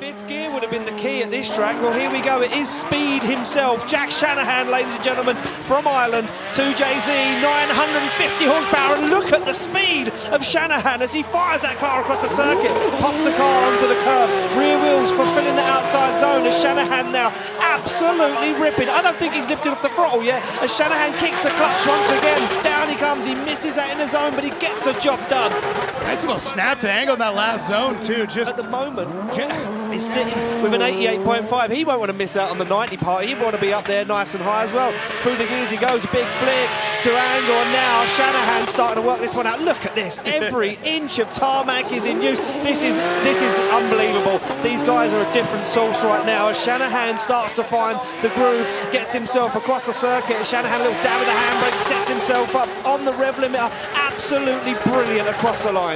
Fifth gear would have been the key at this track. Well, here we go. It is Speed himself. Jack Shanahan, ladies and gentlemen, from Ireland. 2JZ, 950 horsepower. And look at the speed of Shanahan as he fires that car across the circuit. Pops the car onto the curb. Rear wheels fulfilling the outside zone as Shanahan now absolutely ripping. I don't think he's lifted off the throttle yet as Shanahan kicks the clutch once again. Down he comes. He misses that in the zone, but he gets the job done. Nice little snap to angle in that last zone, too. Just at the moment, he's sitting with an 88.5. He won't want to miss out on the 90 part. He'd want to be up there nice and high as well. Through the gears he goes, a big flick to angle, and now Shanahan starting to work this one out. Look at this. Every inch of tarmac is in use. This is unbelievable. These guys are a different sauce right now as Shanahan starts to find the groove, gets himself across the circuit. Shanahan, a little dab with the handbrake, sets himself up on the rev limiter. Absolutely brilliant across the line.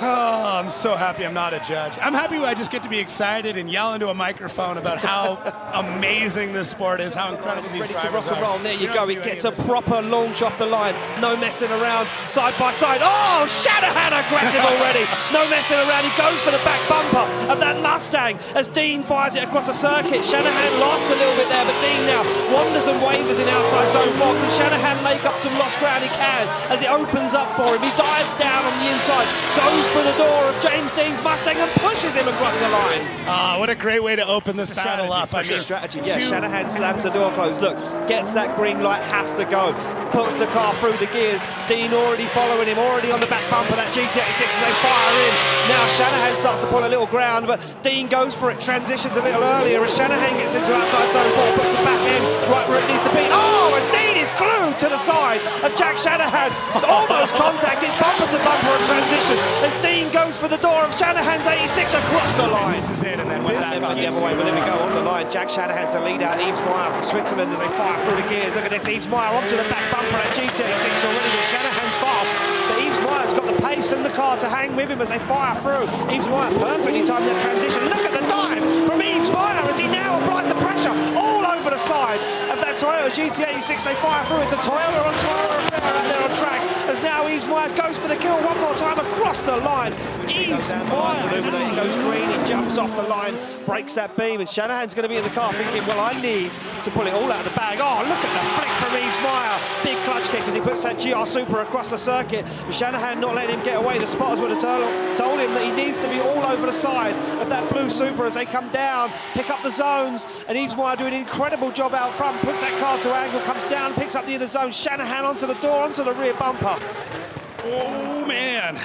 Oh, I'm so happy I'm not a judge. I'm happy I just get to be excited and yell into a microphone about how amazing this sport is, how incredible these drivers are. Ready to rock and roll. There you go. It gets a proper launch off the line. No messing around. Side by side. Oh, Shanahan aggressive already. No messing around. He goes for the back bumper of that Mustang as Dean fires it across the circuit. Shanahan lost a little bit there, but Dean now wanders and wavers in outside zone 4. Can Shanahan make up some lost ground? He can as it opens up for him. He dives down on the inside. Goes for the door of James Dean's Mustang and pushes him across the line. Ah, what a great way to open this battle up. I mean, strategy. Yeah, Shanahan slams the door closed. Look, gets that green light, has to go. Puts the car through the gears. Dean already following him, already on the back bumper. That GT86 as they fire in. Now Shanahan starts to pull a little ground, but Dean goes for it, transitions a little earlier as Shanahan gets into outside zone 4, puts the back end right where it needs to be. Oh, and Dean is glued to the side of Jack Shanahan. Almost contact. It's bumper to bumper on transition as Dean goes for the door of Shanahan's 86 across the line. This is it, and then went the other way, but there we go, on the line. Jack Shanahan to lead out Yves Meyer from Switzerland as they fire through the gears. Look at this, Yves Meyer onto the back bumper at GT86 already, but Shanahan's fast. But Yves Meyer's got the pace and the car to hang with him as they fire through. Yves Meyer perfectly timed that transition. Look at the dive from Yves Meyer as he now applies the pressure all over the side of that Toyota GT86. They fire through. It's a Toyota on Toyota affair out there on track as now Yves Meyer goes for the kill one more time across the line. Yves Meyer goes green, he jumps off the line, breaks that beam, and Shanahan's going to be in the car thinking, well, I need to pull it all out of the bag. Oh, look at the flick from Yves Meyer. Big clutch kick as he puts that GR Super across the circuit. But Shanahan not letting him get away. The spotters would have told him that he needs to be all over the side of that blue Super as they come down, pick up the zones, and Yves Meyer doing an incredible job out front, puts that car to angle, comes down, picks up the inner zone. Shanahan onto the door, onto the rear bumper. Oh, man.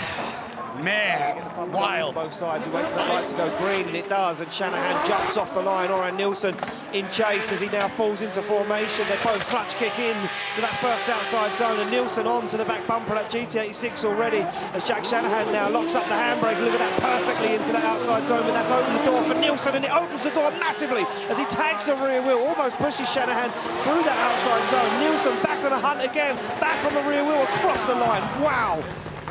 Man, wild. Both sides, we wait for the light to go green, and it does, and Shanahan jumps off the line. Oran Nielsen in chase as he now falls into formation. They both clutch kick in to that first outside zone, and Nielsen on to the back bumper at GT86 already as Jack Shanahan now locks up the handbrake. Look at that, perfectly into that outside zone, but that's opened the door for Nielsen, and it opens the door massively as he tags the rear wheel, almost pushes Shanahan through that outside zone. Nielsen back on the hunt again, back on the rear wheel across the line. Wow.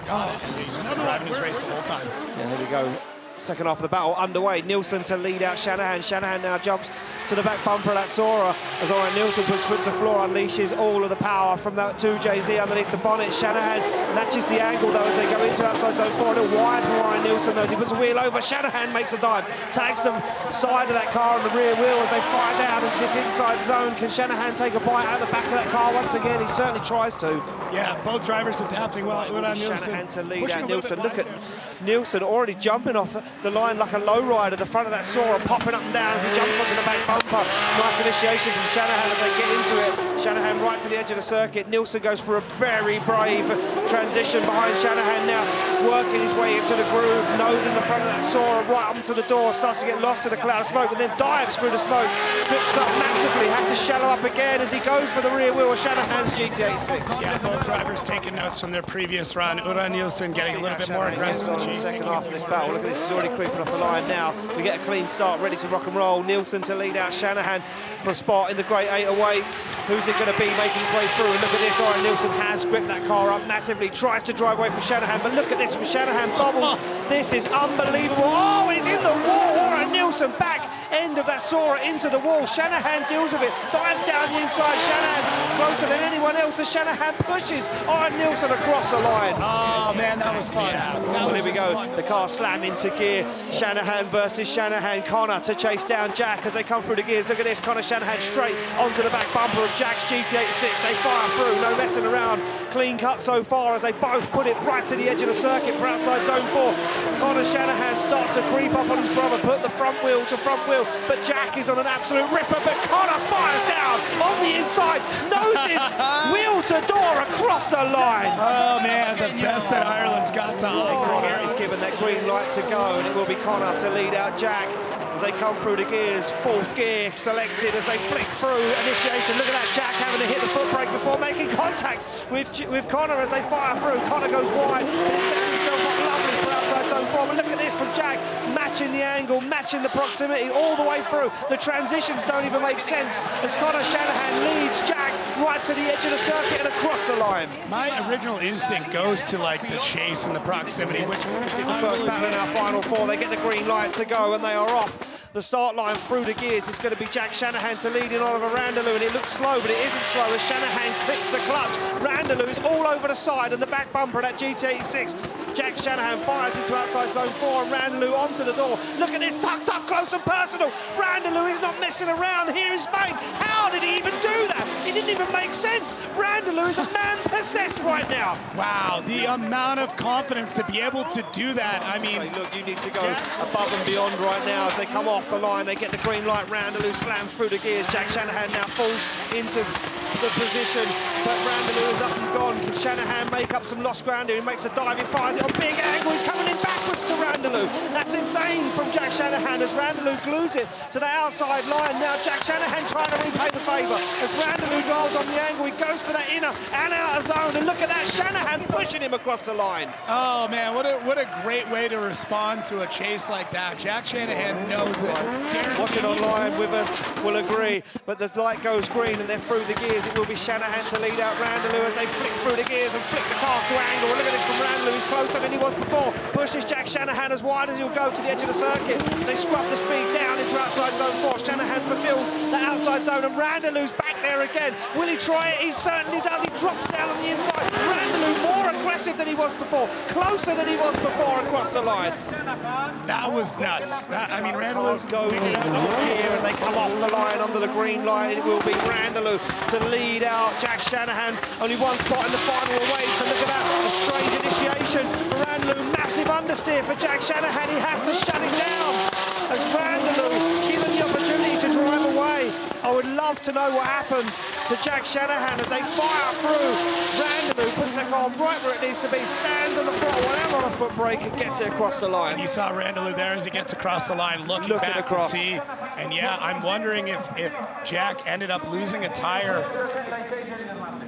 God, he's just driving his race the whole time. Yeah, here we go. Second half of the battle underway. Nielsen to lead out Shanahan. Shanahan now jumps to the back bumper of that Sora as Oran Nielsen puts foot to floor, unleashes all of the power from that 2JZ underneath the bonnet. Shanahan matches the angle though as they go into outside zone 4. A little wide for Oran Nielsen though as he puts a wheel over. Shanahan makes a dive, tags the side of that car on the rear wheel as they fire down into this inside zone. Can Shanahan take a bite out of the back of that car once again? He certainly tries to. Yeah, both drivers adapting well. Shanahan to lead out Nielsen. Look at Nielsen already jumping off the line like a lowrider, the front of that Sora popping up and down as he jumps onto the back bumper. Nice initiation from Shanahan as they get into it. Shanahan right to the edge of the circuit. Nielsen goes for a very brave transition behind Shanahan now, working his way into the groove, nose in the front of that Sora, right onto the door, starts to get lost in a cloud of smoke, and then dives through the smoke, grips up massively, has to shallow up again as he goes for the rear wheel of Shanahan's GT86. Yeah, both drivers taking notes from their previous run. Oran Nielsen getting a little bit more aggressive. The second half of this battle. Look at this, he's already creeping off the line now. We get a clean start, ready to rock and roll. Nielsen to lead out Shanahan for a spot in the Great 808s. Who's it going to be making his way through? And look at this, Oran Nielsen has gripped that car up massively, tries to drive away from Shanahan, but look at this from Shanahan, bobbles. This is unbelievable. Oh, he's in the wall. Oran Nielsen back end end of that Sora into the wall. Shanahan deals with it, dives down the inside. Shanahan closer than anyone else as Shanahan pushes Iron Nilsson across the line. Oh man, that was fun. Yeah. Well, here we go. Fun. The car slammed into gear. Shanahan versus Shanahan. Connor to chase down Jack as they come through the gears. Look at this. Connor Shanahan straight onto the back bumper of Jack's GT86. They fire through, no messing around. Clean cut so far as they both put it right to the edge of the circuit for outside zone 4. Connor Shanahan starts to creep up on his brother, put the front wheel to front wheel, but Jack is on an absolute ripper, but Connor fires down on the inside, noses wheel to door across the line. Oh man, the best that Ireland's got to offer. Connor is given that green light to go, and it will be Connor to lead out Jack as they come through the gears. 4th gear selected as they flick through initiation. Look at that, Jack having to hit the foot brake before making contact with Connor as they fire through. Connor goes wide, and sets himself up lovely for outside zone 4. But look at this from Jack, matching the angle, matching the proximity all the way through. The transitions don't even make sense as Connor Shanahan leads Jack right to the edge of the circuit and across the line. My original instinct goes to like the chase and the proximity, which is the first battle in our final 4. They get the green light to go and they are off the start line through the gears. It's going to be Jack Shanahan to lead in Oliver Randalou, and it looks slow, but it isn't slow as Shanahan clicks the clutch. Randalou is all over the side and the back bumper of that GT86. Jack Shanahan fires into outside zone 4 and Randalou onto the door. Look at this, tucked up close and personal. Randalou is not messing around here in Spain. How did he even do that? It didn't even make sense. Randalou is a man possessed right now. Wow, the amount of confidence to be able to do that. I mean, look, you need to go above and beyond right now as they come off the line. They get the green light. Randalou slams through the gears. Jack Shanahan now falls into the position, but Randalou is up and gone. Can Shanahan make up some lost ground here? He makes a dive, he fires it on big angle. He's coming in backwards to Randalou. That's insane from Jack Shanahan as Randalou glues it to the outside line. Now Jack Shanahan trying to repay the favour as Randalou dials on the angle. He goes for that inner and outer zone, and look at that, Shanahan pushing him across the line. Oh man, what a great way to respond to a chase like that. Jack Shanahan knows it. Watching online with us will agree, but the light goes green and they're through the gears. It will be Shanahan to lead out Randalou as they flick through the gears and flick the cars to angle. Look at this from Randalou, he's closer than he was before. Pushes Jack Shanahan as wide as he'll go to the edge of the circuit. They scrub the speed down into outside zone 4. Shanahan fulfills the outside zone and Randalou's back there again. Will he try it? He certainly does. He drops down on the inside. Randalou more aggressive than he was before, closer than he was before across the line. That was nuts. I mean, Randalou's go here and they come off the line under the green light. It will be Randalou to lead out Jack Shanahan. Only one spot in the final away, so look at that, a strange initiation for Randalou. Massive understeer for Jack Shanahan. He has to shut him down as Randalou given the opportunity to drive away. I would love to know what happened to Jack Shanahan as they fire through. Randalou puts that car right where it needs to be, stands on the throttle, whatever on the foot brake, and gets it across the line. And you saw Randalou there as he gets across the line, looking back across to see. And yeah, I'm wondering if Jack ended up losing a tire.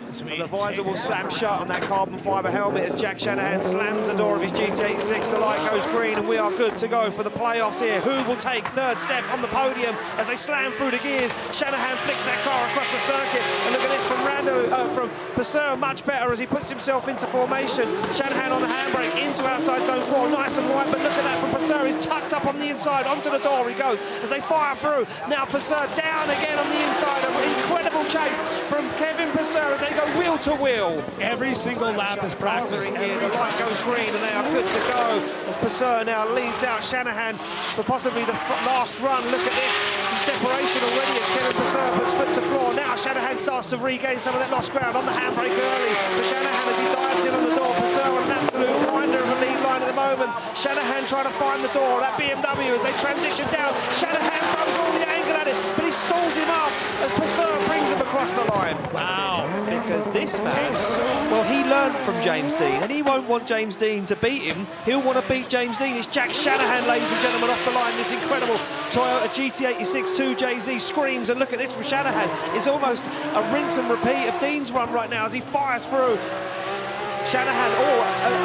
The visor will slam shut on that carbon fibre helmet as Jack Shanahan slams the door of his GT86. The light goes green and we are good to go for the playoffs here. Who will take third step on the podium as they slam through the gears? Shanahan flicks that car across the circuit. And look at this from from Purcell, much better as he puts himself into formation. Shanahan on the handbrake into outside zone 4, nice and wide, but look at that from Purcell. He's tucked up on the inside, onto the door he goes as they fire through. Now Purcell down again on the inside. An incredible chase from Kevin Purcell as they go wheel to wheel. Every single lap is practice. The light goes green and they are good to go as Purcell now leads out Shanahan for possibly the last run. Look at this, some separation already as Kevin Purcell puts foot to floor. Now Shanahan starts to regain some of that lost ground on the handbrake early. For Shanahan as he dives in on the door. Purcell on an absolute winder of a lead line at the moment. Shanahan trying to find the door. That BMW as they transition down. Shanahan throws all the angle at it, but he stalls him up as Purcell brings him across the line. Wow. Because this man, well, he learned from James Dean, and he won't want James Dean to beat him. He'll want to beat James Dean. It's Jack Shanahan, ladies and gentlemen, off the line. This incredible Toyota GT86 2JZ screams, and look at this from Shanahan. It's almost a rinse and repeat of Dean's run right now as he fires through. Shanahan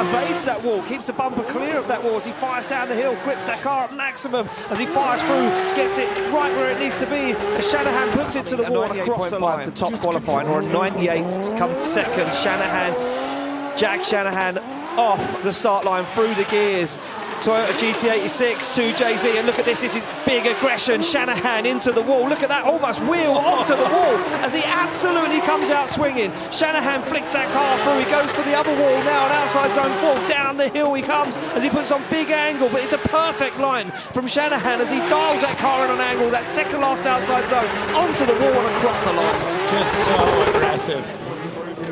evades that wall, keeps the bumper clear of that wall as he fires down the hill, grips that car at maximum as he fires through, gets it right where it needs to be as Shanahan puts it to the wall across the line. To top qualifying, or a 98 to come second. Shanahan, Jack Shanahan off the start line through the gears. Toyota GT86 to Jay-Z, and look at this is big aggression. Shanahan into the wall, look at that, almost wheel onto the wall as he absolutely comes out swinging. Shanahan flicks that car through, he goes for the other wall now, an outside zone fall, down the hill he comes as he puts on big angle, but it's a perfect line from Shanahan as he dials that car in on angle, that second last outside zone, onto the wall and across the line. Just so aggressive.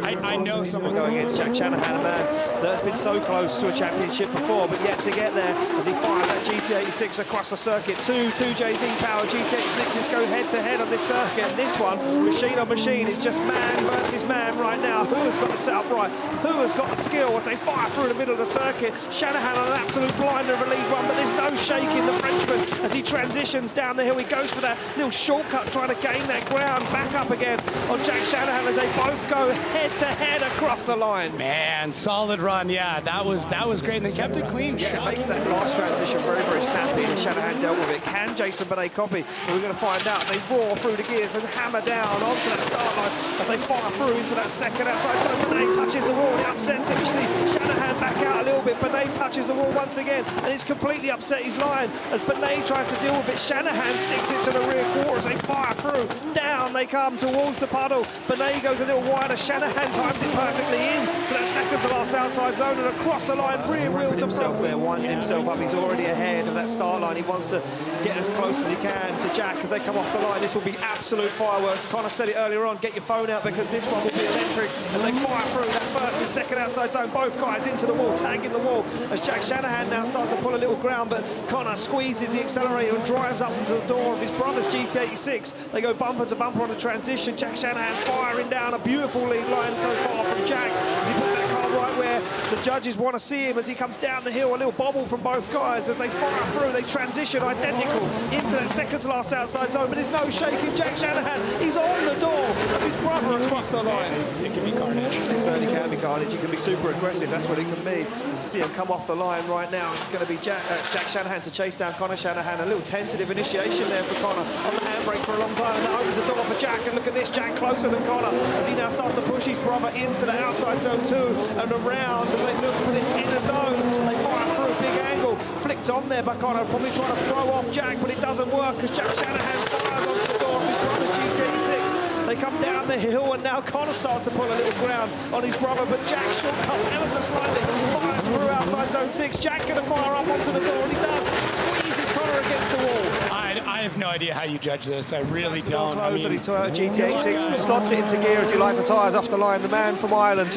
I know someone going against Jack Shanahan, a man that's been so close to a championship before, but yet to get there as he fires that GT86 across the circuit. Two Jay-Z power GT86s go head-to-head on this circuit, and this one, machine on machine, is just man versus man right now. Who has got the setup right? Who has got the skill as they fire through the middle of the circuit? Shanahan on an absolute blinder of a lead one, but there's no shaking the Frenchman as he transitions down the hill. He goes for that little shortcut trying to gain that ground, back up again on Jack Shanahan as they both go head-to-head across the line. Man, solid run. Yeah, that was great. And they kept it clean. Yeah, it makes that last transition very, very snappy, and Shanahan dealt with it. Can Jason Benet copy? Well, we're going to find out. They roar through the gears and hammer down onto that start line as they fire through into that second outside zone. Benet touches the wall. It upsets him. You see Shanahan back out a little bit. Benet touches the wall once again, and it's completely upset his line as Benet tries to deal with it. Shanahan sticks it to the rear quarter as they fire through. Down they come towards the puddle. Benet goes a little wider. Shanahan times it perfectly in to that second to last outside zone and across the line, rear wheel to himself there, winding himself up. He's already ahead of that start line. He wants to get as close as he can to Jack as they come off the line. This will be absolute fireworks. Connor said it earlier on, get your phone out because this one will be electric as they fire through that first and second outside zone. Both guys into the wall, tagging the wall as Jack Shanahan now starts to pull a little ground, but Connor squeezes the accelerator and drives up into the door of his brother's GT86. They go bumper to bumper on the transition. Jack Shanahan firing down a beautiful lead line so far from Jack as he puts that car right where the judges want to see him as he comes down the hill. A little bobble from both guys as they fire through. They transition identical into that second to last outside zone, but there's no shaking. Jack Shanahan, he's on the door of his brother across the line. It can be carnage. It certainly can be carnage. It can be super aggressive. That's what it can be. As you see him come off the line right now, it's going to be Jack Shanahan to chase down Connor Shanahan. A little tentative initiation there for Connor on the handbrake for a long time, and that opens the door for Jack. And look at this, Jack closer than Connor as he now starts to push his brother into the outside zone too and around as they look for this inner zone. They fire through a big angle, flicked on there by Connor, probably trying to throw off Jack, but it doesn't work because Jack Shanahan fires onto the door of his brother's GT86. They come down the hill and now Connor starts to pull a little ground on his brother, but Jack shortcuts ever so slightly, fires through outside zone 6. Jack going to fire up onto the door, and he does. Squeezes Connor against the wall. I have no idea how you judge this. I really don't. Closed on his Toyota GT86 and slots it into gear as he lights the tyres off the line. The man from Ireland,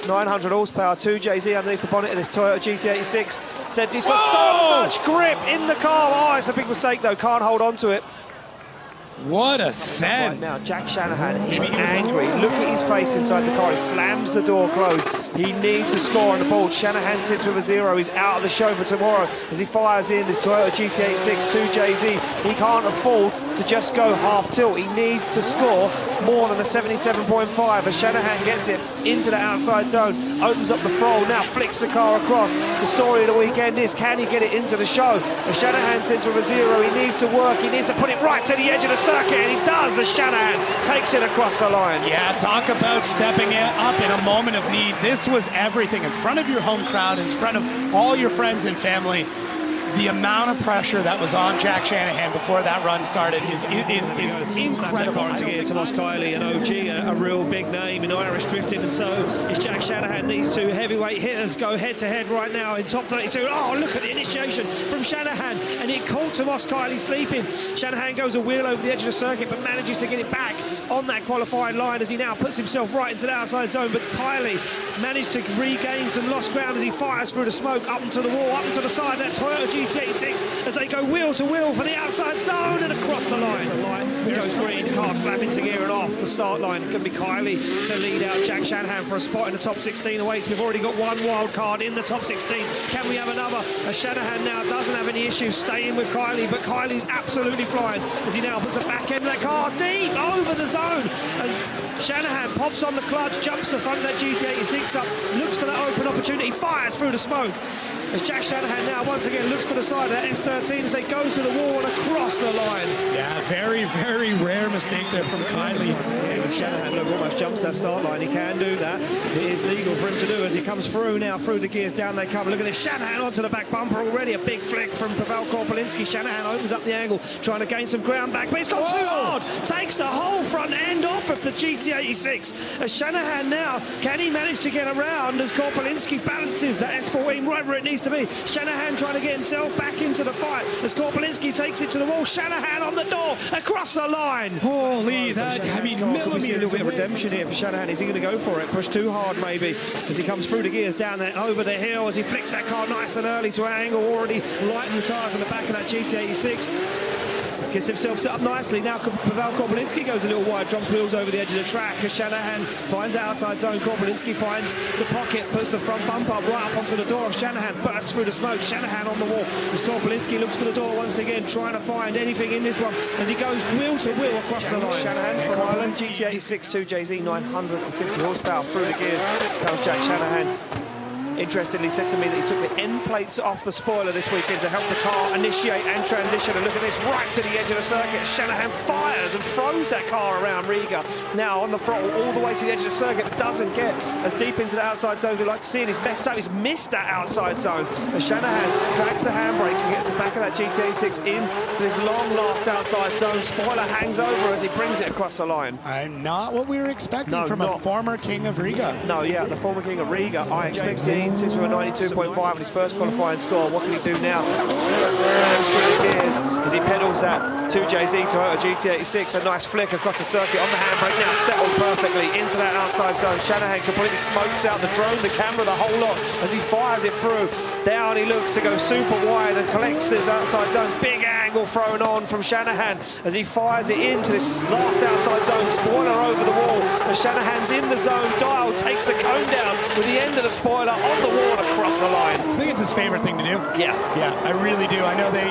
900 horsepower, 2 Jay-Z underneath the bonnet of this Toyota GT86, said he's got so much grip in the car. Oh, it's a big mistake though, can't hold on to it. What a send. Right now, Jack Shanahan is angry. Look at his face inside the car. He slams the door closed. He needs to score on the board. Shanahan sits with a 0. He's out of the show for tomorrow as he fires in this Toyota GT86 to Jay-Z. He can't afford to just go half tilt. He needs to score more than a 77.5 as Shanahan gets it into the outside zone, opens up the throttle, now flicks the car across. The story of the weekend is, can he get it into the show? As Shanahan sits with a 0, he needs to work. He needs to put it right to the edge of the circuit, and he does as Shanahan takes it across the line. Yeah, talk about stepping it up in a moment of need. This was everything. In front of your home crowd, in front of all your friends and family. The amount of pressure that was on Jack Shanahan before that run started is incredible. Tomas Kiley and OG, a real big name in Irish drifting, and so is Jack Shanahan. These two heavyweight hitters go head-to-head right now in top 32. Oh, look at the initiation from Shanahan, and it caught Tomas Kiley sleeping. Shanahan goes a wheel over the edge of the circuit, but manages to get it back on that qualifying line as he now puts himself right into the outside zone. But Kiley managed to regain some lost ground as he fires through the smoke up into the wall, up into the side of that Toyota GT86 as they go wheel to wheel for the outside zone and across the line. It goes green, car slamming to gear and off the start line. Going to be Kiley to lead out Jack Shanahan for a spot in the top 16 awaits. We've already got one wild card in the top 16. Can we have another? As Shanahan now doesn't have any issues staying with Kiley, but Kiley's absolutely flying as he now puts the back end of that car deep over the zone. And Shanahan pops on the clutch, jumps the front of that GT86 up, looks for that open opportunity, fires through the smoke. as Jack Shanahan now once again looks for the side of that S13 as they go to the wall and across the line. Yeah, very, very rare mistake there from Kylie. Yeah, Shanahan, look, almost jumps that start line. He can do that. It is legal for him to do as he comes through now, through the gears, down they come. Look at this, Shanahan onto the back bumper already. A big flick from Pavel Korpolinski. Shanahan opens up the angle, trying to gain some ground back, but he's gone too hard. Takes the whole front end off of the GT86. As Shanahan now, can he manage to get around as Korpolinski balances the S14 right where it needs to be? Shanahan trying to get himself back into the fight as Korpolinski takes it to the wall. Shanahan on the door, across the line. Holy, that, I mean, millimeters a little bit of away redemption here for Shanahan. Is he going to go for it? Push too hard maybe as he comes through the gears down there over the hill as he flicks that car nice and early to an angle, already lighting the tyres on the back of that GT86. Gets himself set up nicely. Now Pavel Korpolinski goes a little wide, drops wheels over the edge of the track as Shanahan finds the outside zone. Korpolinski finds the pocket, puts the front bumper right up onto the door of Shanahan, bursts through the smoke. Shanahan on the wall as Korpolinski looks for the door once again, trying to find anything in this one as he goes wheel to wheel across the line. Shanahan from Ireland, GT86 2JZ, 950 horsepower through the gears. Comes Jack Shanahan. Interestingly said to me that he took the end plates off the spoiler this weekend to help the car initiate and transition. And look at this, right to the edge of the circuit. Shanahan fires and throws that car around Riga. Now on the throttle all the way to the edge of the circuit, but doesn't get as deep into the outside zone as we'd like to see. And he's messed up, he's missed that outside zone. As Shanahan drags the handbrake and gets the back of that GT86 into this long last outside zone. Spoiler hangs over as he brings it across the line. I'm not what we were expecting from a former king of Riga. No, yeah, the former king of Riga. I expected since we were 92.5 on his first qualifying score. What can he do now? Slams through the gears as he pedals that 2JZ Toyota GT86. A nice flick across the circuit on the handbrake, now settled perfectly into that outside zone. Shanahan completely smokes out the drone, the camera, the whole lot as he fires it through. Down he looks to go super wide and collects his outside zones. Big angle thrown on from Shanahan as he fires it into this last outside zone. Spoiler over the wall as Shanahan's in the zone. Dial takes the cone down with the end of the spoiler on the wall across the line. I think it's his favorite thing to do. Yeah. Yeah, I really do. I know they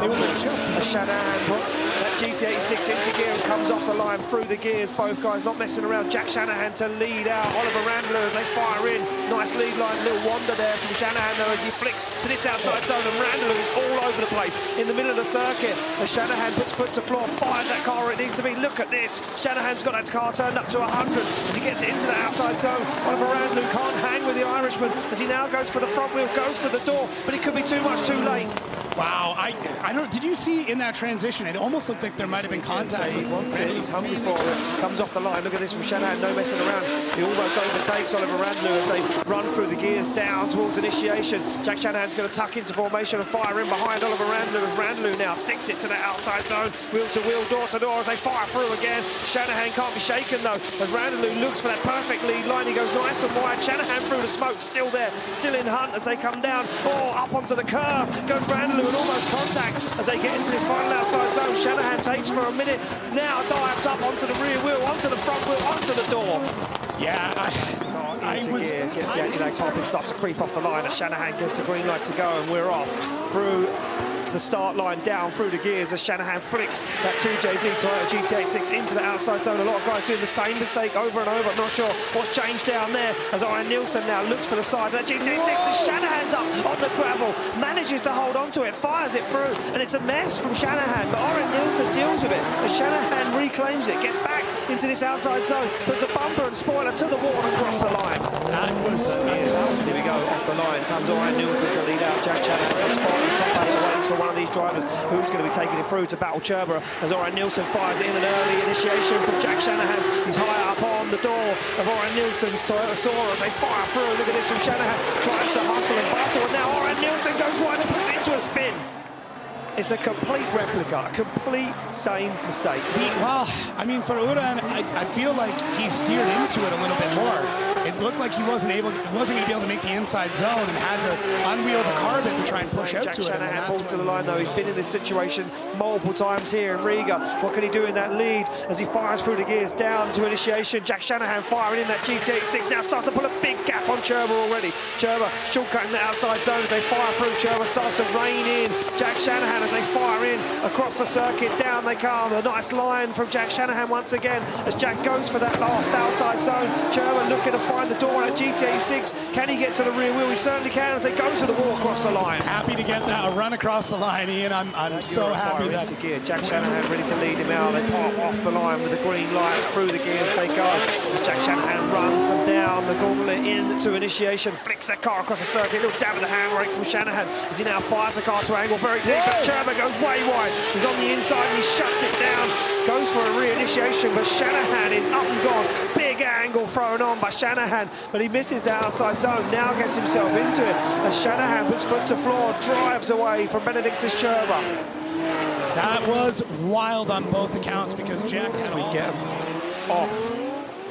will just Shanahan puts that GT86 into gear and comes off the line through the gears. Both guys not messing around. Jack Shanahan to lead out. Oliver Randler as they fire in. Nice lead line, little wander there from Shanahan though as he flicks to this outside zone, and Randler is all over the place in the middle of the circuit. As Shanahan puts foot to floor, fires that car where it needs to be. Look at this. Shanahan's got that car turned up to 100 as he gets it into the outside zone. Oliver Randler can't hang with the Irishman as he now goes for the front wheel, goes for the door, but it could be too much too late. Wow, I don't. Did you see in that transition? It almost looked like there might have been contact. He wants it. He's hungry for it. Comes off the line. Look at this from Shanahan. No messing around. He almost overtakes Oliver Randler as they run through the gears down towards initiation. Jack Shanahan's going to tuck into formation and fire in behind Oliver Randler. As Randler now sticks it to the outside zone, wheel to wheel, door to door as they fire through again. Shanahan can't be shaken though as Randler looks for that perfect lead line. He goes nice and wide. Shanahan through the smoke, still there, still in hunt as they come down. Oh, up onto the curb goes Randler and almost contact as they get into this final outside zone. Shanahan takes for a minute, now dives up onto the rear wheel, onto the front wheel, onto the door. Yeah, I was... Gear, gets the anti-lag top and starts to creep off the line as Shanahan gets the green light to go, and we're off through the start line, down through the gears as Shanahan flicks that 2JZ Toyota GT86 into the outside zone. A lot of guys doing the same mistake over and over. I'm not sure what's changed down there as Orion Nielsen now looks for the side of that GT86 as Shanahan's up on the gravel, manages to hold on to it, fires it through, and it's a mess from Shanahan, but Orion Nielsen deals with it as Shanahan reclaims it, gets back into this outside zone, puts a bumper and spoiler to the wall and across the line. Here we go, off the line comes Orion Nielsen to lead out Jack Shanahan. Spot on top 8 waits for one of these drivers who's going to be taking it through to battle Cherba as Orion Nielsen fires it in an early initiation from Jack Shanahan. He's high up on the door of Orion Nielsen's Toyota Sora as they fire through. Look at this from Shanahan, tries to hustle and bustle, and now Orion Nielsen goes wide and puts it into a spin. It's a complete replica, a complete same mistake. Well, I mean, for Uran, I feel like he steered into it a little bit more. It looked like he wasn't going to be able to make the inside zone and had to unwheel the car bit to try and push out Jack to it. Shanahan pulls to the line though. He's been in this situation multiple times here in Riga. What can he do in that lead as he fires through the gears down to initiation? Jack Shanahan firing in that GT86 now starts to pull a big gap on Cherba already. Cherba shortcutting the outside zone as they fire through. Cherba starts to rein in Jack Shanahan as they fire in across the circuit. Down they come. A nice line from Jack Shanahan once again as Jack goes for that last outside zone. Cherba looking to fire behind the door on that GTA 6. Can he get to the rear wheel? He certainly can as they go to the wall across the line. Happy to get that, a run across the line, Ian. I'm so happy that... Into gear. Jack Shanahan ready to lead him out. They pop off the line with the green light. Through the gears they go. As Jack Shanahan runs them down the gauntlet into initiation. Flicks that car across the circuit. Little dab of the handbrake from Shanahan as he now fires the car to angle very deep. But Cherba goes way wide. He's on the inside and he shuts it down. Goes for a re-initiation, but Shanahan is up and gone. Big angle thrown on by Shanahan, but he misses the outside zone. Now gets himself into it as Shanahan puts foot to floor, drives away from Benedictus Cherba. That was wild on both accounts because Jack had We get him off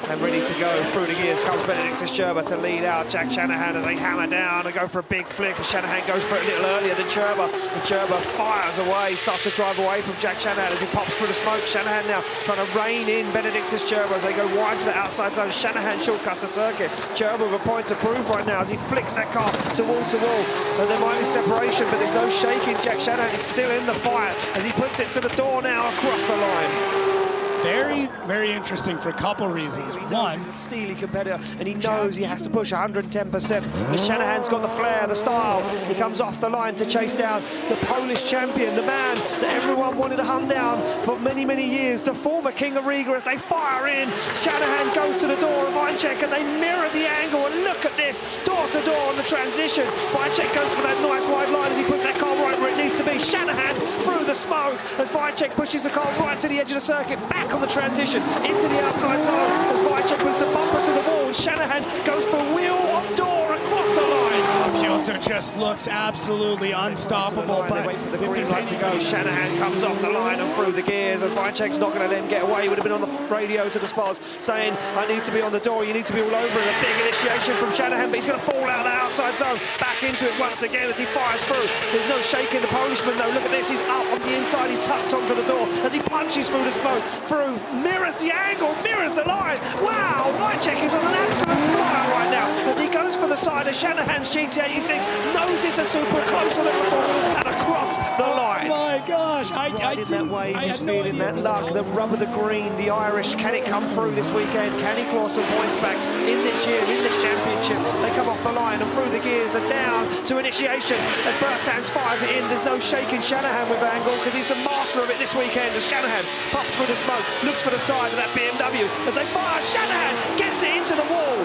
and ready to go through the gears comes Benedictus Cherba to lead out Jack Shanahan as they hammer down and go for a big flick. And Shanahan goes for it a little earlier than Cherba. And Cherba fires away, starts to drive away from Jack Shanahan as he pops through the smoke. Shanahan now trying to rein in Benedictus Cherba as they go wide for the outside zone. Shanahan shortcuts the circuit. Cherba with a point to prove right now as he flicks that car to wall. And there might be separation, but there's no shaking. Jack Shanahan is still in the fight as he puts it to the door now across the line. Very, very interesting for a couple reasons. One, he's a steely competitor, and he knows he has to push 110%. But Shanahan's got the flair, the style. He comes off the line to chase down the Polish champion, the man that everyone wanted to hunt down for many, many years, the former King of Riga. As they fire in, Shanahan goes to the door of Wojciech, and they mirror the angle. And look at this, door to door on the transition. Wojciech goes for that nice wide line as he puts that car right where it needs to be. Shanahan through the smoke as Wojciech pushes the car right to the edge of the circuit, back on the transition into the outside zone as Wojciech puts the bumper to the wall. Shanahan goes for wheel of door across the line. Piotr just looks absolutely unstoppable. They wait for the green light to go. Shanahan comes off the line and through the gears, and Wojciech's not going to let him get away. He would have been on the radio to the spots saying, I need to be on the door, you need to be all over it. A big initiation from Shanahan, but he's going to fall out of the outside zone. Back into it once again as he fires through. There's no shaking the Polishman though. Look at this, he's up on the inside, he's tucked onto the door as he punches through the smoke. Through, mirrors the angle, mirrors the line. Wow, Wojciech is on an absolute flyer right now as he goes for the side of Shanahan's GT86, knows it's a super closer than before, and across the line. Oh my gosh, I that wave, he's feeling that luck, the rub of the green, the Irish. Can it come through this weekend? Can he claw some points back in this year, in this championship? They come off the line and through the gears and down to initiation as Bertans fires it in. There's no shaking Shanahan with angle because he's the master of it this weekend as Shanahan pops through the smoke, looks for the side of that BMW as they fire. Shanahan gets it into the wall.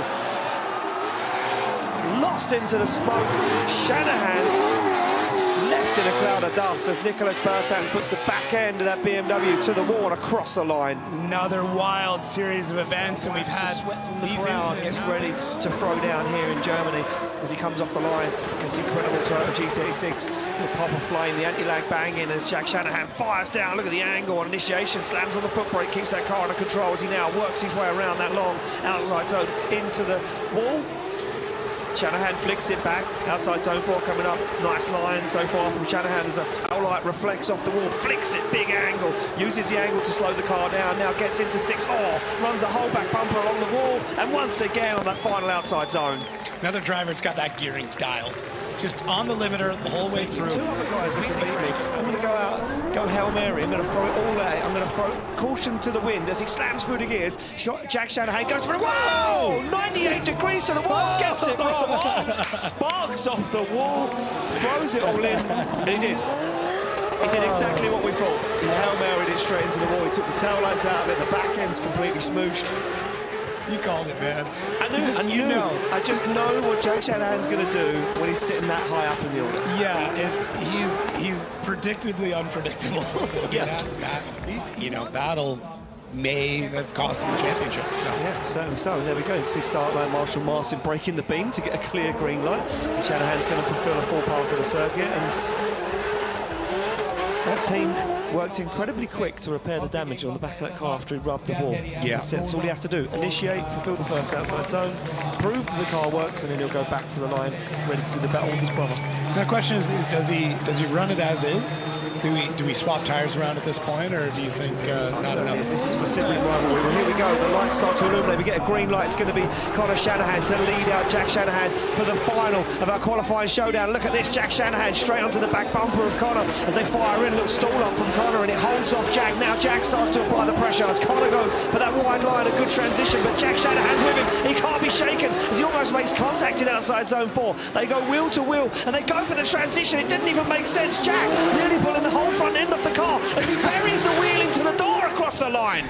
Lost into the smoke. Shanahan left in a cloud of dust as Nicolas Bertans puts the back end of that BMW to the wall and across the line. Another wild series of events, and we've had these incidents. Gets ready to throw down here in Germany as he comes off the line. It's incredible Toyota GT86 with pop of flame, the anti-lag banging as Jack Shanahan fires down. Look at the angle on initiation, slams on the foot brake, keeps that car under control as he now works his way around that long outside zone into the wall. Shanahan flicks it back, outside zone 4 coming up, nice line so far from Shanahan as a light reflects off the wall, flicks it, big angle, uses the angle to slow the car down, now gets into 6, runs the whole back bumper along the wall, and once again on that final outside zone. Another driver that's got that gearing dialed. Just on the limiter the whole way through. Two other guys that can beat me. I'm going to go out, go Hail Mary. I'm going to throw it all out. I'm going to throw caution to the wind as he slams through the gears. Jack Shanahan goes for it. Whoa! 98 degrees to the wall. Gets it wrong. Sparks off the wall. Throws it all in. And he did. He did exactly what we thought. He Hail Maried it straight into the wall. He took the tail lights out of it. The back end's completely smooshed. You called it, man. I just know what Jack Shanahan's going to do when he's sitting that high up in the order. Yeah, he's predictably unpredictable. Yeah. That'll may have cost him a championship. So. Yeah, certainly so. There we go. You can see start line Marshall Martin breaking the beam to get a clear green light. And Shanahan's going to fulfill a full pass of the circuit, and that team worked incredibly quick to repair the damage on the back of that car after he rubbed the wall. Yeah. That's all he has to do. Initiate, fulfill the first outside zone, prove that the car works, and then he'll go back to the line, ready to do the battle with his brother. The question is, does he run it as is, Do we swap tires around at this point, or do you think not enough? This is for Sydney rivalry. Well, here we go. The lights start to illuminate. We get a green light. It's going to be Connor Shanahan to lead out Jack Shanahan for the final of our qualifying showdown. Look at this. Jack Shanahan straight onto the back bumper of Connor as they fire in. Little stall up from Connor, and it holds off Jack. Now Jack starts to apply the pressure as Connor goes for that wide line. A good transition, but Jack Shanahan's with him. He can't be shaken as he almost makes contact in outside zone 4. They go wheel to wheel, and they go for the transition. It didn't even make sense. Jack really pulling the whole front end of the car as he buries the wheel into the door across the line.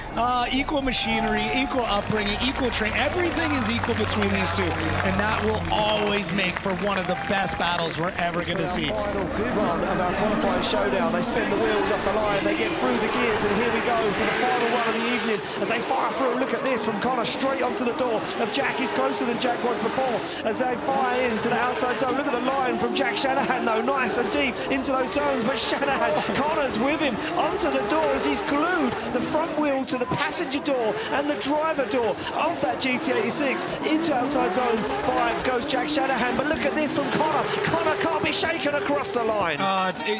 Equal machinery, equal upbringing, equal train. Everything is equal between these two, and that will always make for one of the best battles we're ever going to see. Final run of our qualifying showdown. They spin the wheels off the line, they get through the gears, and here we go for the final run of the evening as they fire through. Look at this from Connor straight onto the door of Jack. He's closer than Jack was before as they fire into the outside zone. Look at the line from Jack Shanahan though, nice and deep into those zones, but Shanahan, Connor's with him onto the door as he's glued the front wheel to the passenger door and the driver door of that GT86 into outside zone 5 goes Jack Shanahan. But look at this from Connor. Connor can't be shaken across the line.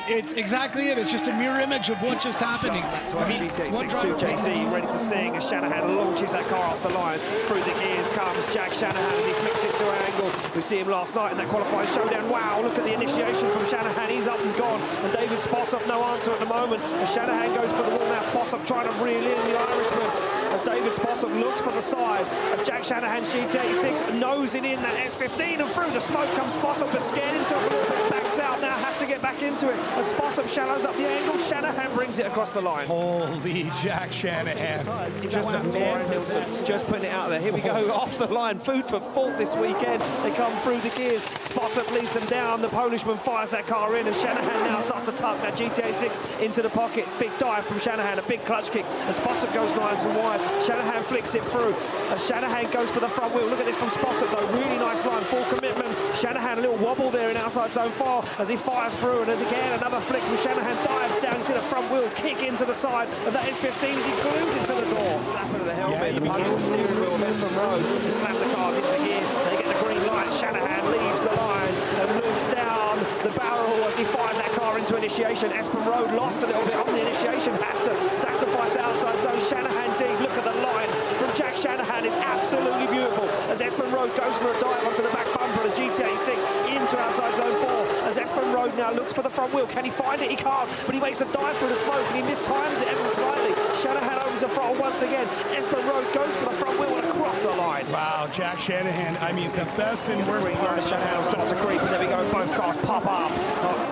It's exactly it. It's just a mirror image of what just happened. GT86 to JC ready to sing as Shanahan launches that car off the line. Through the gears comes Jack Shanahan as he flicks it to angle. We see him last night in that qualifying showdown. Wow, look at the initiation from Shanahan. He's up and gone. And David Spossop, no answer at the moment. As Shanahan goes for the wall now, Spossop trying to reel in the Irishman. As David Spossop looks for the side of Jack Shanahan's GT86, nosing in that S15, and through the smoke comes Spossop, but scared himself a little bit, backs out now, has to get back into it. As Spossop shallows up the angle, Shanahan brings it across the line. Holy Jack Shanahan. Just a man, Nilsson, just putting it out there. Here we go, off the line, food for thought this weekend. They come through the gears, Spossop leads them down, the Polishman fires that car in, and Shanahan now starts to tuck that GT86 into the pocket. Big dive from Shanahan, a big clutch kick, as Spossop goes nice and wide. Shanahan flicks it through, as Shanahan goes for the front wheel. Look at this from Spossop though, really nice line, full commitment. Shanahan a little wobble there in outside zone 4 as he fires through, and then again another flick from Shanahan, dives down into the front wheel, kick into the side of that S15 as he glues into the door. Slap into the helmet, the punch of the steering wheel of Espen Road, they slap the cars into gear, they get the green light. Shanahan leaves the line and looks down the barrel as he fires that car into initiation. Espen Road lost a little bit on the initiation, has to sacrifice the outside zone. Shanahan deep, look at the line from Jack Shanahan, it's absolutely beautiful as Espen Road goes for a dive onto the back bumper of the GT86 into outside zone 4 as Espen Road now looks for the front wheel. Can he find it? He can't, but he makes a dive through the smoke and he mistimes it ever so slightly. Shanahan opens the throttle once again. Espen Road goes for the front wheel and across the line. Wow, Jack Shanahan, I mean, the best and worst part. Shanahan starts to creep, and there we go, both cars pop up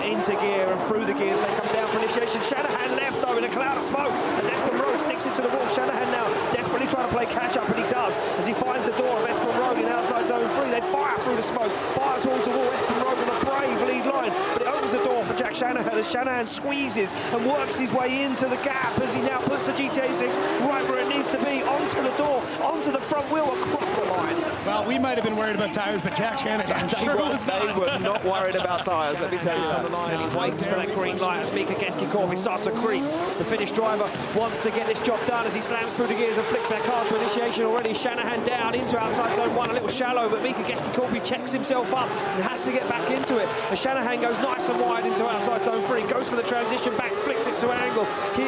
into gear and through the gears. They come down for initiation. Shanahan left though in a cloud of smoke as Espen Road sticks it to the wall. Shanahan now desperately trying to play catch up, and he does as he finds the door of Espen Road in outside zone 3. They fire through the smoke, fires wall to wall. Espen Road with a brave lead line, but it opens the door for Jack Shanahan as Shanahan squeezes and works his way into the gap as he now puts the GT86 right where it needs to be, onto the door, onto the front wheel, across the line. Well, we might have been worried about tires, but Jack Shanahan sure was not. They were not worried about tires, let me tell you something. And he waits for that green light as Mika Keski-Korpi starts to creep. The Finnish driver wants to get this job done as he slams through the gears and flicks that car to initiation already. Shanahan down into outside zone 1, a little shallow, but Mika Keski-Korpi checks himself up and has to get back into it. As Shanahan goes nice and wide into outside zone 3, goes for the transition back, flicks it to angle.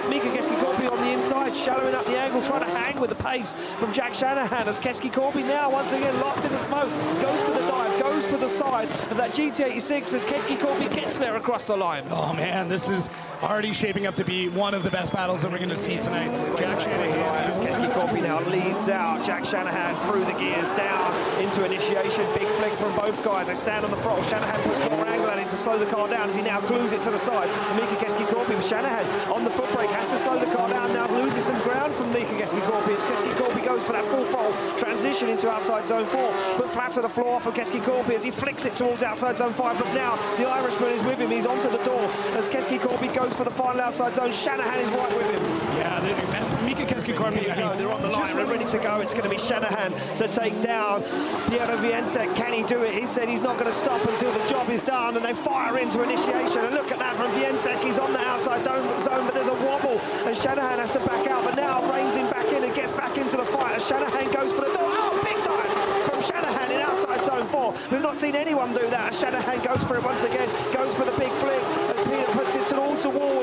Mika Keski-Korpi on the inside, shallowing up the angle, trying to hang with the pace from Jack Shanahan as Keski-Korpi now once again lost in the smoke, goes for the dive, goes for the side of that GT86 as Keski-Korpi gets there across the line. Oh man, this is already shaping up to be one of the best battles that we're going to see tonight. Jack Shanahan. As Keski-Korpi now leads out, Jack Shanahan through the gears, down into initiation, big flick from both guys. They stand on the throttle, Shanahan puts more angle at it to slow the car down as he now glues it to the side. Mika Keski-Korpi with Shanahan on the foot brake, has to slow the car down now, loses some ground from Mika Keski-Korpi as Keski-Korpi goes for that full throttle transition into outside zone 4, put flat to the floor for Keski-Korpi as he flicks it towards outside zone 5. Look now, the Irishman is with him, he's onto the door as Keski-Korpi goes for the final outside zone. Shanahan is right with him. Yeah, Mika Keski-Korpi, they're on the line, they're ready to go. It's going to be Shanahan to take down Piero Viensek. Can he do it? He said he's not going to stop until the job is done, and they fire into initiation. And look at that from Viensek, he's on the outside zone, but there's a wobble, and Shanahan has to back out, but now reins him back in and gets back into the fight as Shanahan goes for the door. Oh, big dive from Shanahan in outside zone 4. We've not seen anyone do that as Shanahan goes for it once again, goes for the big flip. Peter puts it towards the wall,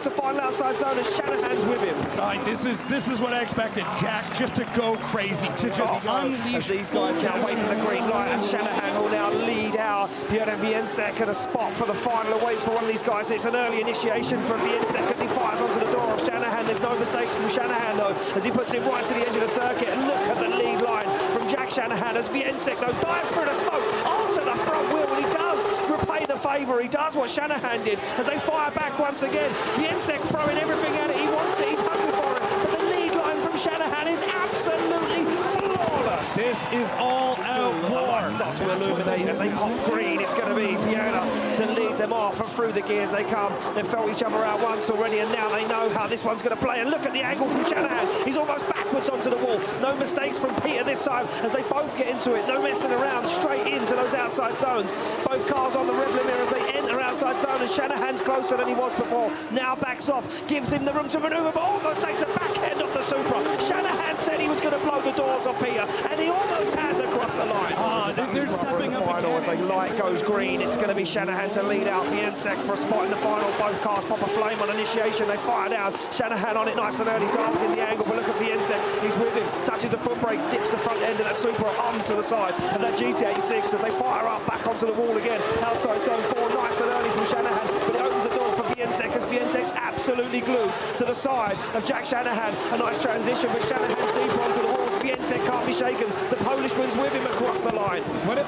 to final outside zone, and Shanahan's with him. Right, this is what I expected. Jack just to go crazy, to just unleash. As these guys now wait for the green light, and Shanahan will now lead out. Pierre Viensek at a spot for the final, waits for one of these guys. It's an early initiation from Viensek as he fires onto the door of Shanahan. There's no mistakes from Shanahan though, as he puts it right to the edge of the circuit. And look at the lead line from Jack Shanahan as Viensek though dives through the smoke onto the front wheel, and he does repay the favour. He does what Shanahan did as they fire back once again. Viensek throwing everything at it. He wants it. He's hungry for it. But the lead line from Shanahan is absolutely flawless. This is all out war. Start to illuminate as they pop green. It's going to be Fiona to lead them off, and through the gears they come. They've felt each other out once already, and now they know how this one's going to play. And look at the angle from Shanahan. He's almost backwards onto the wall. No mistakes from Peter this time as they both get into it. No messing around, straight into those outside zones. Both cars on the rev limiter as they enter outside zone, and Shanahan's closer than he was before. Now backs off, gives him the room to manoeuvre, but almost takes a back end off the Supra. Shanahan said he was going to blow the doors off Peter, and he almost has across the line. They're stepping up final again. as the light goes green. It's going to be Shanahan to lead out Viensek for a spot in the final. Both cars pop a flame on initiation. They fire down. Shanahan on it nice and early, dials in the angle, but look at Viensek. He's with him, touches the foot brake, dips the front end of that Supra onto the side of that GT86 as they fire up back onto the wall again. Outside zone 4, nice and early from Shanahan, but it opens the door for Viensek as Viensek's absolutely glued to the side of Jack Shanahan. A nice transition, but Shanahan's deep onto the walls. Viensek can't be shaken. The Polishman's with him across the line.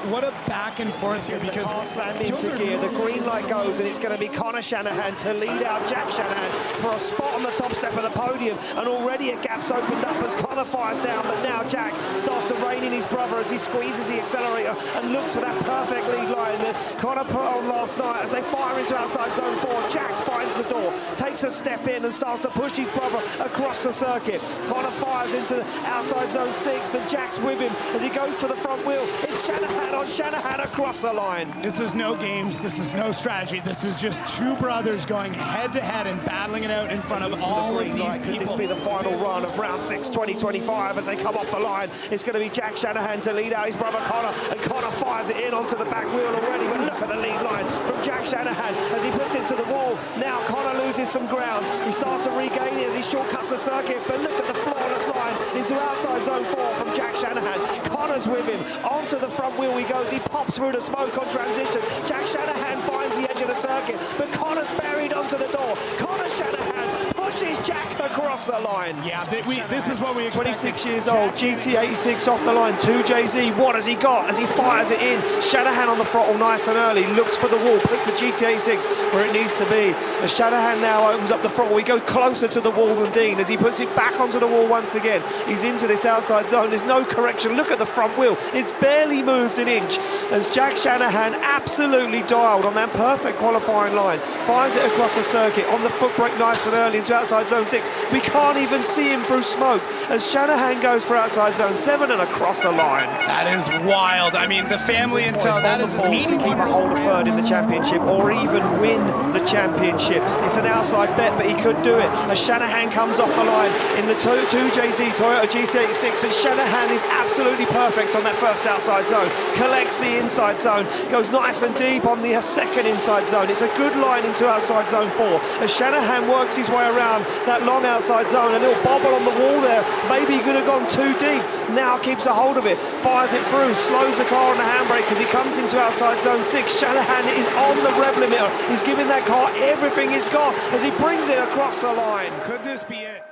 What a back and forth here, because car slammed into gear. The green light goes, and it's going to be Connor Shanahan to lead out Jack Shanahan for a spot on the top step of the podium. And already a gap's opened up as Connor fires down, but now Jack starts to rein in his brother as he squeezes the accelerator and looks for that perfect lead line that Connor put on last night as they fire into outside zone 4. Jack finds the door, takes a step in and starts to push his brother across the circuit. Connor fires into outside zone 6, and Jack's with him as he goes for the front wheel. It's Shanahan on Shanahan across the line. this is no games, this is no strategy, this is just two brothers going head to head and battling it out in front of all of these Could people. this be the final run of round 6 2025 as they come off the line? It's going to be Jack Shanahan to lead out his brother Connor, and Connor fires it in onto the back wheel already, but look at the lead line from Jack Shanahan as he puts it to the wall. Now Connor loses some ground. He starts to regain it as he shortcuts the circuit, but look at the flawless line into outside zone 4 from Jack Shanahan. Connor's with him. Onto the front wheel he goes. He pops through the smoke on transition. Jack Shanahan finds the edge of the circuit, but Connor's buried onto the door. Connor Shanahan pushes Jack across the line. Yeah, this is what we expected. 26 years old, GT86 off the line, 2JZ. What has he got as he fires it in? Shanahan on the throttle nice and early, looks for the wall, puts the GT86 where it needs to be. As Shanahan now opens up the throttle, he goes closer to the wall than Dean as he puts it back onto the wall once again. He's into this outside zone, there's no correction. Look at the front wheel, it's barely moved an inch as Jack Shanahan absolutely dialed on that perfect qualifying line. Fires it across the circuit on the foot brake nice and early into outside zone 6. We can't even see him through smoke as Shanahan goes for outside zone 7 and across the line. That is wild. I mean, the family intel, that is to keep a hold of third in the championship or even win the championship. It's an outside bet, but he could do it as Shanahan comes off the line in the 2JZ Toyota GT86, and Shanahan is absolutely perfect on that first outside zone, collects the inside zone, goes nice and deep on the second inside zone. It's a good line into outside zone 4 as Shanahan works his way around that long outside zone. A little bobble on the wall there, maybe he could have gone too deep. Now keeps a hold of it, fires it through, slows the car on the handbrake as he comes into outside zone 6. Shanahan is on the rev limiter, he's giving that car everything it's got as he brings it across the line. Could this be it?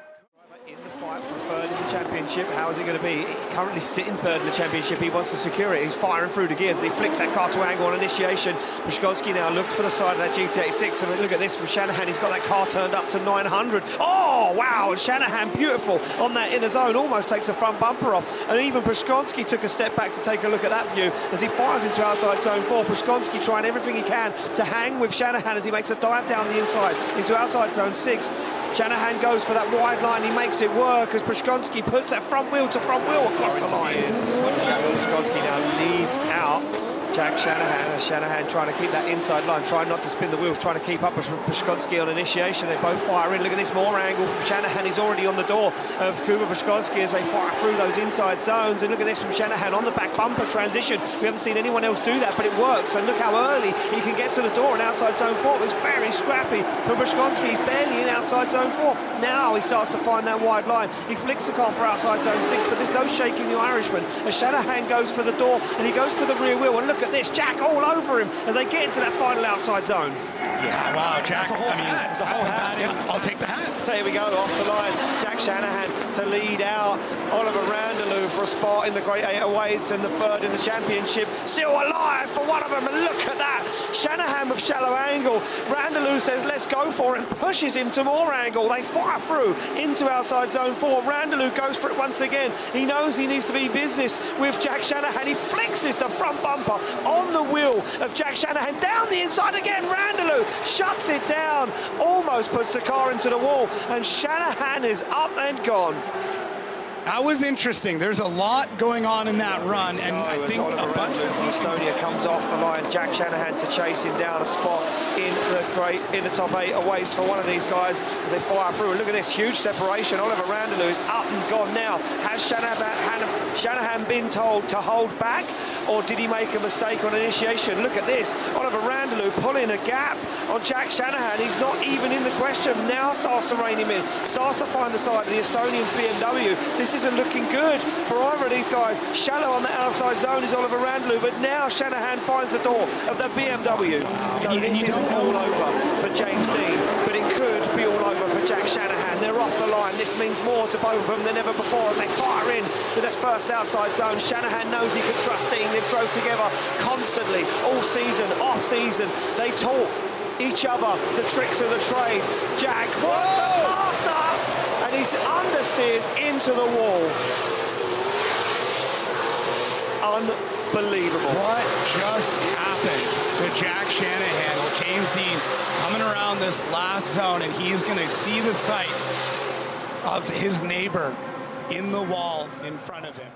In the fight for third in the championship, how is it going to be? He's currently sitting third in the championship. He wants to secure it. He's firing through the gears. He flicks that car to angle on initiation. Brzezinski now looks for the side of that GT86. I mean, look at this from Shanahan. He's got that car turned up to 900. Oh, wow. And Shanahan, beautiful on that inner zone. Almost takes the front bumper off. And even Brzezinski took a step back to take a look at that view as he fires into outside zone 4. Brzezinski trying everything he can to hang with Shanahan as he makes a dive down the inside into outside zone 6. Shanahan goes for that wide line, he makes it work as Brzezinski puts that front wheel to front wheel across the line. Brzezinski now leads out Jack Shanahan, Shanahan trying to keep that inside line, trying not to spin the wheels, trying to keep up with Pashkovsky on initiation. They both fire in. Look at this, more angle from Shanahan. He's already on the door of Kuba Pashkovsky as they fire through those inside zones. And look at this from Shanahan on the back bumper transition. We haven't seen anyone else do that, but it works. And look how early he can get to the door and outside zone 4. It's very scrappy for Pashkovsky. He's barely in outside zone 4. Now he starts to find that wide line. He flicks the car for outside zone 6, but there's no shaking the Irishman as Shanahan goes for the door and he goes for the rear wheel. And look at this, Jack all over him as they get into that final outside zone. Yeah, wow, Jack. It's a whole hat. Yeah. I'll take the hat. There we go, off the line. Jack Shanahan to lead out. Oliver Randalou for a spot in the Great 808s and the third in the championship. Still alive for one of them, and look at that. Shanahan with shallow angle. Randalou says, let's go for it, and pushes him to more angle. They fire through into outside zone 4. Randalou goes for it once again. He knows he needs to be business with Jack Shanahan. He flexes the front bumper on the wheel of Jack Shanahan. Down the inside again, Randalou shuts it down, almost puts the car into the wall, and Shanahan is up and gone. That was interesting. There's a lot going on in that run, and I think Oliver a bunch from Estonia comes off the line. Jack Shanahan to chase him down a spot in the top 808s for one of these guys as they fire through. And look at this huge separation. Oliver Randalou is up and gone now. Has Shanahan been told to hold back, or did he make a mistake on initiation? Look at this. Oliver Randalou pulling a gap on Jack Shanahan. He's not even in the question. Now starts to rein him in. Starts to find the side of the Estonian's BMW. This isn't looking good for either of these guys. Shallow on the outside zone is Oliver Randalou, but now Shanahan finds the door of the BMW. So this isn't all over for James Dean, but it could be all over for Jack Shanahan. They're off the line. This means more to both of them than ever before as they fire in to this first outside zone. Shanahan knows he can trust Dean. They've drove together constantly all season, off season. They taught each other the tricks of the trade. Jack, what the master! And he understeers into the wall. Unbelievable. What just happened to Jack Shanahan? James Dean coming around this last zone, and he's going to see the sight of his neighbor in the wall in front of him.